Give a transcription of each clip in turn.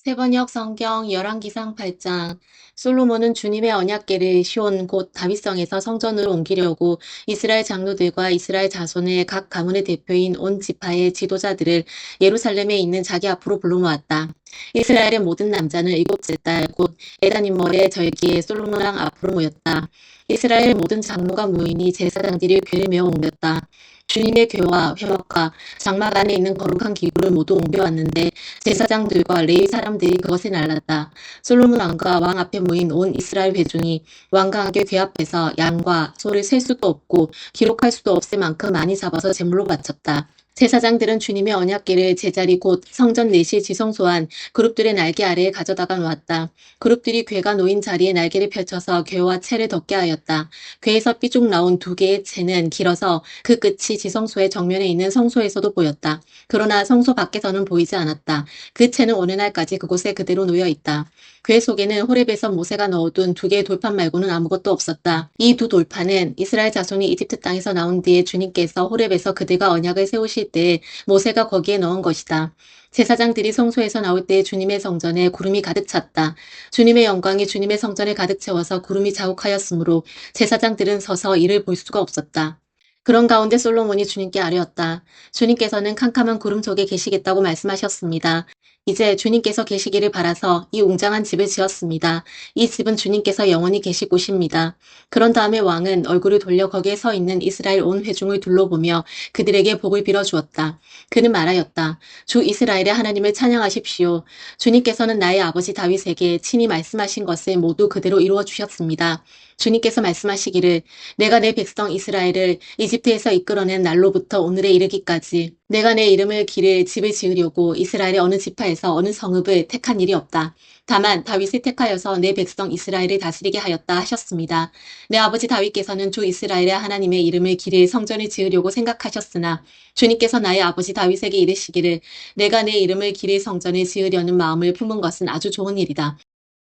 세번역 성경 열왕기상 8장. 솔로몬은 주님의 언약궤를 시온 곧 다윗성에서 성전으로 옮기려고 이스라엘 장로들과 이스라엘 자손의 각 가문의 대표인 온 지파의 지도자들을 예루살렘에 있는 자기 앞으로 불러모았다. 이스라엘의 모든 남자는 일곱째 달 곧 에다님월의 절기에 솔로몬 왕 앞으로 모였다. 이스라엘 모든 장로가 모이니 제사장들이 궤를 메어 옮겼다. 주님의 궤와 회막과 장막 안에 있는 거룩한 기구를 모두 옮겨왔는데 제사장들과 레위 사람들이 그것을 날랐다. 솔로몬 왕과 왕 앞에 모인 온 이스라엘 회중이 왕과 함께 궤 앞에서 양과 소를 셀 수도 없고 기록할 수도 없을 만큼 많이 잡아서 제물로 바쳤다. 제사장들은 주님의 언약궤를 제자리 곧 성전 내실 지성소한 그룹들의 날개 아래에 가져다가 놓았다. 그룹들이 궤가 놓인 자리에 날개를 펼쳐서 궤와 채를 덮게 하였다. 궤에서 삐죽 나온 두 개의 채는 길어서 그 끝이 지성소의 정면에 있는 성소에서도 보였다. 그러나 성소 밖에서는 보이지 않았다. 그 채는 오늘날까지 그곳에 그대로 놓여 있다. 궤 속에는 호렙에서 모세가 넣어둔 두 개의 돌판 말고는 아무것도 없었다. 이 두 돌판은 이스라엘 자손이 이집트 땅에서 나온 뒤에 주님께서 호렙에서 그들과 언약을 세우실 때 모세가 거기에 넣은 것이다. 제사장들이 성소에서 나올 때 주님의 성전에 구름이 가득 찼다. 주님의 영광이 주님의 성전을 가득 채워서 구름이 자욱하였으므로 제사장들은 서서 이를 볼 수가 없었다. 그런 가운데 솔로몬이 주님께 아뢰었다. 주님께서는 캄캄한 구름 속에 계시겠다고 말씀하셨습니다. 이제 주님께서 계시기를 바라서 이 웅장한 집을 지었습니다. 이 집은 주님께서 영원히 계실 곳입니다. 그런 다음에 왕은 얼굴을 돌려 거기에 서 있는 이스라엘 온 회중을 둘러보며 그들에게 복을 빌어주었다. 그는 말하였다. 주 이스라엘의 하나님을 찬양하십시오. 주님께서는 나의 아버지 다윗에게 친히 말씀하신 것을 모두 그대로 이루어 주셨습니다. 주님께서 말씀하시기를 내가 내 백성 이스라엘을 이집트에서 이끌어낸 날로부터 오늘에 이르기까지 내가 내 이름을 기를 집을 지으려고 이스라엘의 어느 지파에서 어느 성읍을 택한 일이 없다. 다만 다윗을 택하여서 내 백성 이스라엘을 다스리게 하였다 하셨습니다. 내 아버지 다윗께서는 주 이스라엘의 하나님의 이름을 기를 성전을 지으려고 생각하셨으나 주님께서 나의 아버지 다윗에게 이르시기를 내가 내 이름을 기를 성전을 지으려는 마음을 품은 것은 아주 좋은 일이다.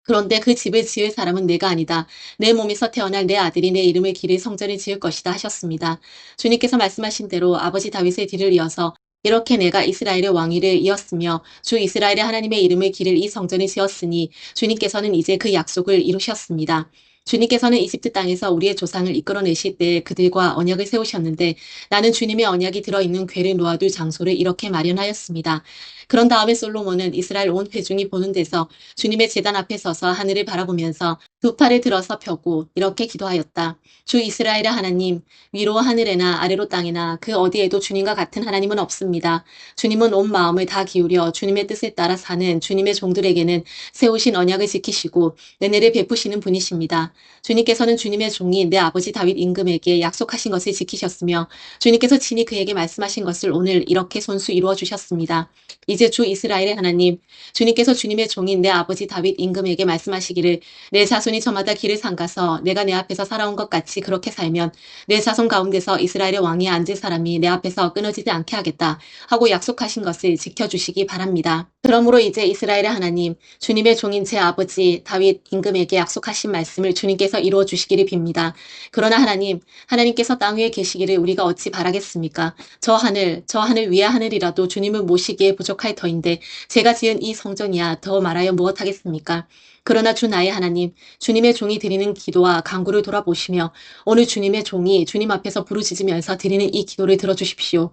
그런데 그 집을 지을 사람은 내가 아니다. 내 몸에서 태어날 내 아들이 내 이름을 기를 성전을 지을 것이다 하셨습니다. 주님께서 말씀하신 대로 아버지 다윗의 뒤를 이어서 이렇게 내가 이스라엘의 왕위를 이었으며 주 이스라엘의 하나님의 이름을 기를 이 성전을 지었으니 주님께서는 이제 그 약속을 이루셨습니다. 주님께서는 이집트 땅에서 우리의 조상을 이끌어내실 때 그들과 언약을 세우셨는데 나는 주님의 언약이 들어있는 궤를 놓아둘 장소를 이렇게 마련하였습니다. 그런 다음에 솔로몬은 이스라엘 온 회중이 보는 데서 주님의 제단 앞에 서서 하늘을 바라보면서 두 팔을 들어서 펴고 이렇게 기도하였다. 주 이스라엘의 하나님, 위로 하늘에나 아래로 땅에나 그 어디에도 주님과 같은 하나님은 없습니다. 주님은 온 마음을 다 기울여 주님의 뜻을 따라 사는 주님의 종들에게는 세우신 언약을 지키시고 은혜를 베푸시는 분이십니다. 주님께서는 주님의 종인 내 아버지 다윗 임금에게 약속하신 것을 지키셨으며 주님께서 친히 그에게 말씀하신 것을 오늘 이렇게 손수 이루어 주셨습니다. 이제 주 이스라엘의 하나님, 주님께서 주님의 종인 내 아버지 다윗 임금에게 말씀하시기를 내 자손이 저마다 길을 삼가서 내가 내 앞에서 살아온 것 같이 그렇게 살면 내 자손 가운데서 이스라엘의 왕위에 앉을 사람이 내 앞에서 끊어지지 않게 하겠다 하고 약속하신 것을 지켜주시기 바랍니다. 그러므로 이제 이스라엘의 하나님, 주님의 종인 제 아버지 다윗 임금에게 약속하신 말씀을 주님께서 이루어 주시기를 빕니다. 그러나 하나님께서 땅 위에 계시기를 우리가 어찌 바라겠습니까? 저 하늘 위의 하늘이라도 주님을 모시기에 부족할 터인데 제가 지은 이 성전이야 더 말하여 무엇하겠습니까? 그러나 주 나의 하나님, 주님의 종이 드리는 기도와 간구를 돌아보시며 오늘 주님의 종이 주님 앞에서 부르짖으면서 드리는 이 기도를 들어주십시오.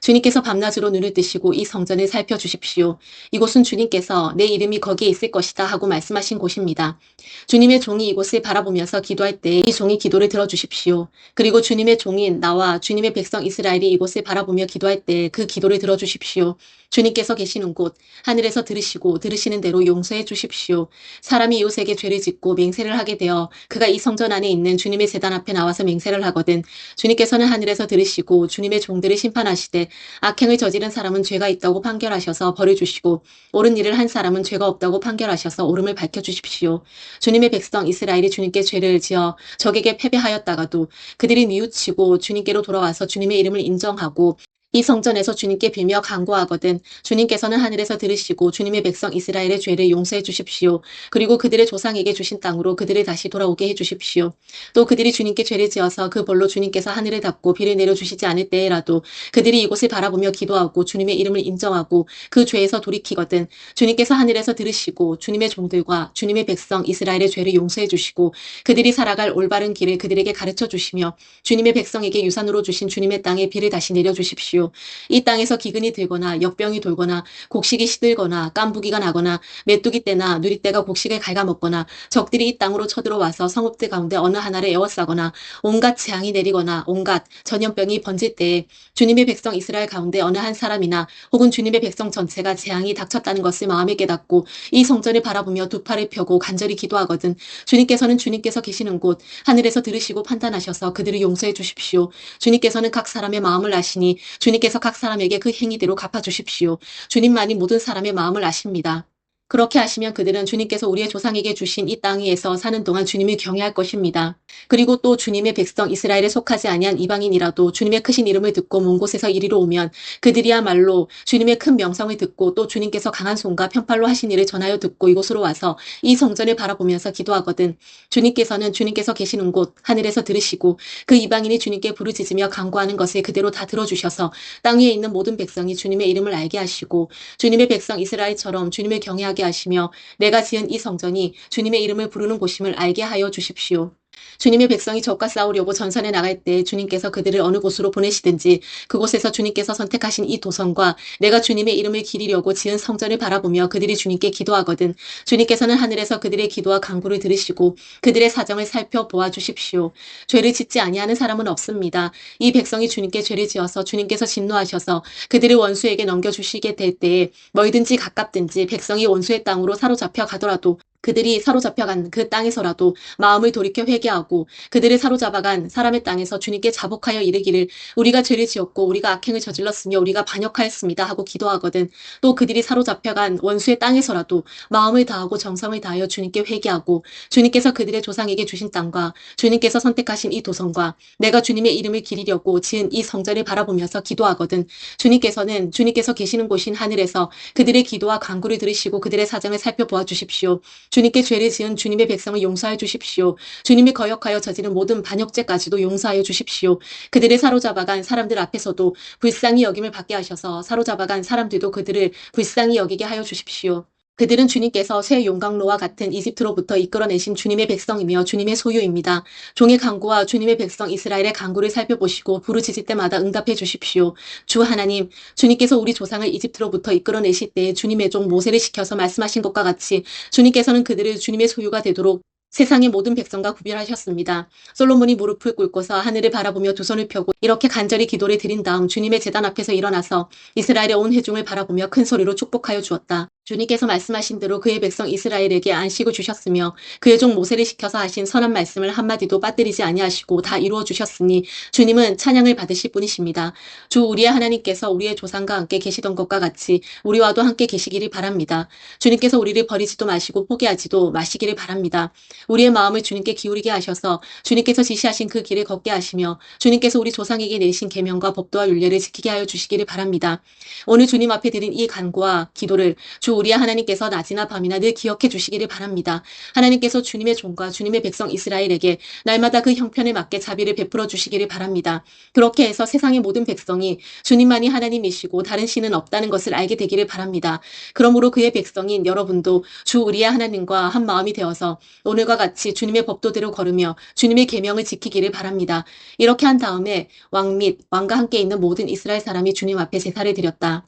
주님께서 밤낮으로 눈을 뜨시고 이 성전을 살펴주십시오. 이곳은 주님께서 내 이름이 거기에 있을 것이다 하고 말씀하신 곳입니다. 주님의 종이 이곳을 바라보면서 기도할 때 이 종이 기도를 들어주십시오. 그리고 주님의 종인 나와 주님의 백성 이스라엘이 이곳을 바라보며 기도할 때 그 기도를 들어주십시오. 주님께서 계시는 곳 하늘에서 들으시고 들으시는 대로 용서해 주십시오. 사람이 이웃에게 죄를 짓고 맹세를 하게 되어 그가 이 성전 안에 있는 주님의 제단 앞에 나와서 맹세를 하거든 주님께서는 하늘에서 들으시고 주님의 종들을 심판하시되 악행을 저지른 사람은 죄가 있다고 판결하셔서 벌을 주시고 옳은 일을 한 사람은 죄가 없다고 판결하셔서 옳음을 밝혀주십시오. 주님의 백성 이스라엘이 주님께 죄를 지어 적에게 패배하였다가도 그들이 뉘우치고 주님께로 돌아와서 주님의 이름을 인정하고 이 성전에서 주님께 빌며 간구하거든 주님께서는 하늘에서 들으시고 주님의 백성 이스라엘의 죄를 용서해 주십시오. 그리고 그들의 조상에게 주신 땅으로 그들을 다시 돌아오게 해 주십시오. 또 그들이 주님께 죄를 지어서 그 벌로 주님께서 하늘을 닫고 비를 내려주시지 않을 때에라도 그들이 이곳을 바라보며 기도하고 주님의 이름을 인정하고 그 죄에서 돌이키거든 주님께서 하늘에서 들으시고 주님의 종들과 주님의 백성 이스라엘의 죄를 용서해 주시고 그들이 살아갈 올바른 길을 그들에게 가르쳐 주시며 주님의 백성에게 유산으로 주신 주님의 땅에 비를 다시 내려주십시오. 이 땅에서 기근이 들거나 역병이 돌거나 곡식이 시들거나 깐부기가 나거나 메뚜기 때나 누리떼가 곡식을 갉아먹거나 적들이 이 땅으로 쳐들어와서 성읍들 가운데 어느 하나를 에워싸거나 온갖 재앙이 내리거나 온갖 전염병이 번질 때에 주님의 백성 이스라엘 가운데 어느 한 사람이나 혹은 주님의 백성 전체가 재앙이 닥쳤다는 것을 마음에 깨닫고 이 성전을 바라보며 두 팔을 펴고 간절히 기도하거든 주님께서는 주님께서 계시는 곳 하늘에서 들으시고 판단하셔서 그들을 용서해 주십시오. 주님께서는 각 사람의 마음을 아시니 주님께서 각 사람에게 그 행위대로 갚아주십시오. 주님만이 모든 사람의 마음을 아십니다. 그렇게 하시면 그들은 주님께서 우리의 조상에게 주신 이 땅 위에서 사는 동안 주님을 경외할 것입니다. 그리고 또 주님의 백성 이스라엘에 속하지 아니한 이방인이라도 주님의 크신 이름을 듣고 먼 곳에서 이리로 오면 그들이야말로 주님의 큰 명성을 듣고 또 주님께서 강한 손과 편팔로 하신 일을 전하여 듣고 이곳으로 와서 이 성전을 바라보면서 기도하거든 주님께서는 주님께서 계시는 곳 하늘에서 들으시고 그 이방인이 주님께 부르짖으며 간구하는 것을 그대로 다 들어주셔서 땅 위에 있는 모든 백성이 주님의 이름을 알게 하시고 주님의 백성 이스라엘처럼 주님을 경외하게 하시며 내가 지은 이 성전이 주님의 이름을 부르는 곳임을 알게 하여 주십시오. 주님의 백성이 적과 싸우려고 전선에 나갈 때 주님께서 그들을 어느 곳으로 보내시든지 그곳에서 주님께서 선택하신 이 도성과 내가 주님의 이름을 기리려고 지은 성전을 바라보며 그들이 주님께 기도하거든 주님께서는 하늘에서 그들의 기도와 간구를 들으시고 그들의 사정을 살펴보아 주십시오. 죄를 짓지 아니하는 사람은 없습니다. 이 백성이 주님께 죄를 지어서 주님께서 진노하셔서 그들을 원수에게 넘겨주시게 될 때에 뭐든지 가깝든지 백성이 원수의 땅으로 사로잡혀 가더라도 그들이 사로잡혀간 그 땅에서라도 마음을 돌이켜 회개하고 그들을 사로잡아간 사람의 땅에서 주님께 자복하여 이르기를 우리가 죄를 지었고 우리가 악행을 저질렀으며 우리가 반역하였습니다 하고 기도하거든 또 그들이 사로잡혀간 원수의 땅에서라도 마음을 다하고 정성을 다하여 주님께 회개하고 주님께서 그들의 조상에게 주신 땅과 주님께서 선택하신 이 도성과 내가 주님의 이름을 기리려고 지은 이 성전을 바라보면서 기도하거든 주님께서는 주님께서 계시는 곳인 하늘에서 그들의 기도와 간구를 들으시고 그들의 사정을 살펴보아 주십시오. 주님께 죄를 지은 주님의 백성을 용서하여 주십시오. 주님이 거역하여 저지른 모든 반역죄까지도 용서하여 주십시오. 그들을 사로잡아간 사람들 앞에서도 불쌍히 여김을 받게 하셔서 사로잡아간 사람들도 그들을 불쌍히 여기게 하여 주십시오. 그들은 주님께서 새 용광로와 같은 이집트로부터 이끌어내신 주님의 백성이며 주님의 소유입니다. 종의 간구와 주님의 백성 이스라엘의 간구를 살펴보시고 부르짖을 때마다 응답해 주십시오. 주 하나님, 주님께서 우리 조상을 이집트로부터 이끌어내실 때 주님의 종 모세를 시켜서 말씀하신 것과 같이 주님께서는 그들을 주님의 소유가 되도록 세상의 모든 백성과 구별하셨습니다. 솔로몬이 무릎을 꿇고서 하늘을 바라보며 두 손을 펴고 이렇게 간절히 기도를 드린 다음 주님의 제단 앞에서 일어나서 이스라엘의 온 회중을 바라보며 큰 소리로 축복하여 주었다. 주님께서 말씀하신 대로 그의 백성 이스라엘에게 안식을 주셨으며 그의 종 모세를 시켜서 하신 선한 말씀을 한마디도 빠뜨리지 아니하시고 다 이루어 주셨으니 주님은 찬양을 받으실 분이십니다. 주 우리의 하나님께서 우리의 조상과 함께 계시던 것과 같이 우리와도 함께 계시기를 바랍니다. 주님께서 우리를 버리지도 마시고 포기하지도 마시기를 바랍니다. 우리의 마음을 주님께 기울이게 하셔서 주님께서 지시하신 그 길을 걷게 하시며 주님께서 우리 조상에게 내신 계명과 법도와 율례를 지키게 하여 주시기를 바랍니다. 오늘 주님 앞에 드린 이 간구와 기도를 주 우리의 하나님께서 낮이나 밤이나 늘 기억해 주시기를 바랍니다. 하나님께서 주님의 종과 주님의 백성 이스라엘에게 날마다 그 형편에 맞게 자비를 베풀어 주시기를 바랍니다. 그렇게 해서 세상의 모든 백성이 주님만이 하나님이시고 다른 신은 없다는 것을 알게 되기를 바랍니다. 그러므로 그의 백성인 여러분도 주 우리의 하나님과 한 마음이 되어서 오늘과 같이 주님의 법도대로 걸으며 주님의 계명을 지키기를 바랍니다. 이렇게 한 다음에 왕 및 왕과 함께 있는 모든 이스라엘 사람이 주님 앞에 제사를 드렸다.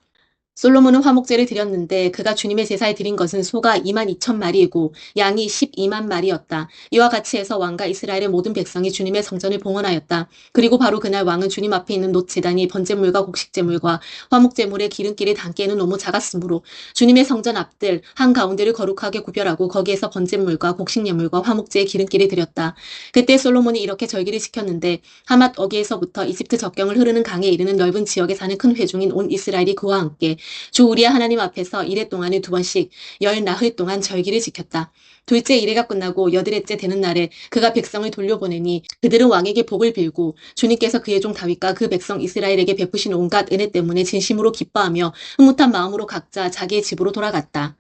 솔로몬은 화목제를 드렸는데 그가 주님의 제사에 드린 것은 소가 22,000마리이고 양이 12만 마리였다. 이와 같이 해서 왕과 이스라엘의 모든 백성이 주님의 성전을 봉헌하였다. 그리고 바로 그날 왕은 주님 앞에 있는 놋제단이 번제물과 곡식제물과 화목제물의 기름기를 담기에는 너무 작았으므로 주님의 성전 앞들 한가운데를 거룩하게 구별하고 거기에서 번제물과 곡식예물과 화목제의 기름기를 드렸다. 그때 솔로몬이 이렇게 절기를 지켰는데 하맛 어기에서부터 이집트 접경을 흐르는 강에 이르는 넓은 지역에 사는 큰 회중인 온 이스라엘이 그와 함께 주 우리야 하나님 앞에서 이레 동안에 2번씩 열 나흘 동안 절기를 지켰다. 둘째 이레가 끝나고 여드레째 되는 날에 그가 백성을 돌려보내니 그들은 왕에게 복을 빌고 주님께서 그의 종 다윗과 그 백성 이스라엘에게 베푸신 온갖 은혜 때문에 진심으로 기뻐하며 흐뭇한 마음으로 각자 자기의 집으로 돌아갔다.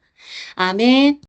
아멘.